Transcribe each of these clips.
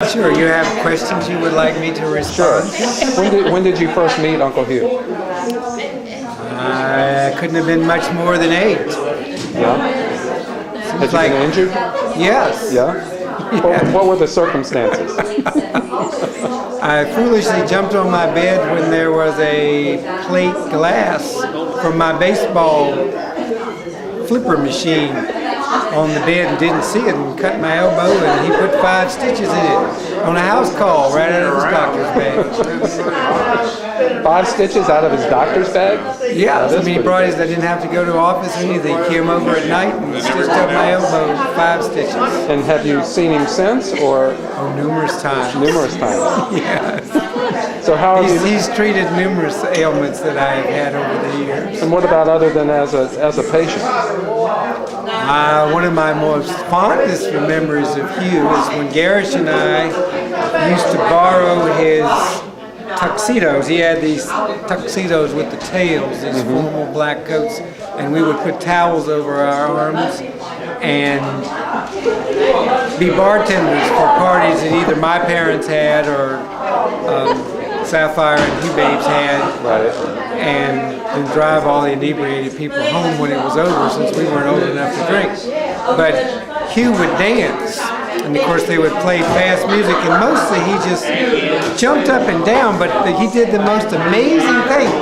Sure, you have questions you would like me to respond? Sure. When did you first meet Uncle Hugh? I couldn't have been much more than 8. Yeah. Had you been injured? Yes. Yeah? What were the circumstances? I foolishly jumped on my bed when there was a plate glass from my baseball flipper machine on the bed and didn't see it and cut my elbow, and he put 5 stitches in it on a house call right out of his doctor's bag. 5 stitches out of his doctor's bag? Yeah, I mean, he brought his, I didn't have to go to office or anything. He came over at night and stitched up my elbow, 5 stitches. And have you seen him since, or? Oh, numerous times. Numerous times. Yes. So how have he's treated numerous ailments that I have had over the years. And what about other than as a patient? One of my most fondest memories of Hugh is when Garish and I used to borrow his tuxedos. He had these tuxedos with the tails, these formal black coats, and we would put towels over our arms and be bartenders for parties that either my parents had or Sapphire and HughBabes had. Right. And then drive all the inebriated people home when it was over, since we weren't old enough to drink. But Hugh would dance, and of course they would play fast music, and mostly he just jumped up and down, but he did the most amazing thing.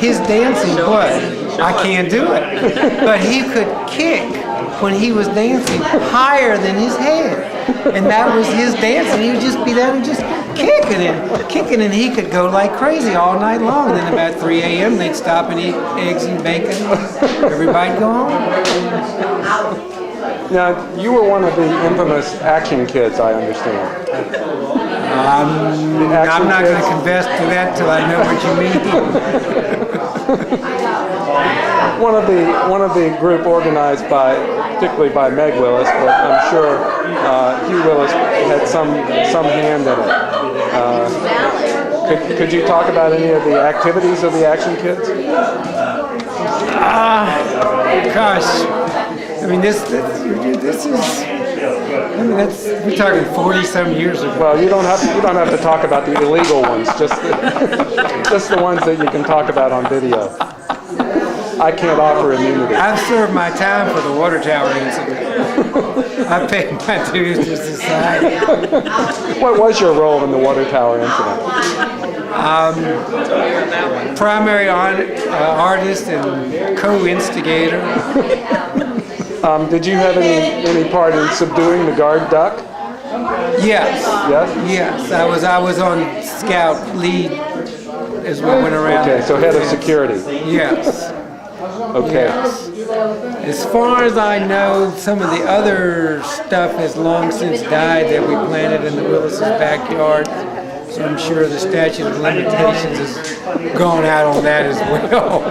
His dancing was, I can't do it, but he could kick when he was dancing higher than his head. And that was his dance, and he would just be there and just kicking, and he could go like crazy all night long. And then about 3 a.m. they'd stop and eat eggs and bacon. Everybody'd go home. Now, you were one of the infamous action kids, I understand. I'm not going to confess to that till I know what you mean. One of the group organized particularly by Meg Willis, but I'm sure Hugh Willis had some hand in it. Could you talk about any of the activities of the Action Kids? Gosh, I mean this is. I mean, we're talking 40-some years ago. Well, you don't have to talk about the illegal ones, just the ones that you can talk about on video. I can't offer immunity. I've served my time for the water tower incident. I paid my dues to society. What was your role in the water tower incident? Primary artist and co-instigator. Did you have any part in subduing the guard duck? Yes. Yes? Yes. I was on scout lead as we went around. Okay, so head of security. Yes. Okay. Yes. As far as I know, some of the other stuff has long since died that we planted in the Willis' backyard. So I'm sure the statute of limitations has gone out on that as well.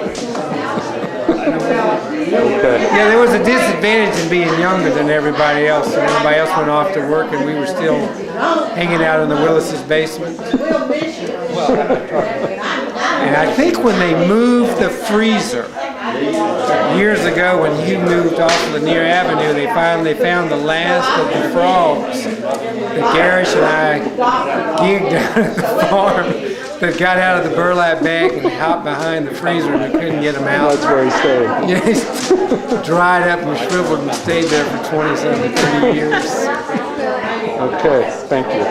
Okay. Yeah, there was a disadvantage in being younger than everybody else. And everybody else went off to work, and we were still hanging out in the Willis' basement. And I think when they moved the freezer years ago, when Hugh moved off Lanier Avenue, they finally found the last of the frogs that Garish and I gigged out at the farm that got out of the burlap bag and hopped behind the freezer, and we couldn't get them out. That's where he stayed. Yes, dried up and shriveled and stayed there for 20-something, 30 years. Okay, thank you.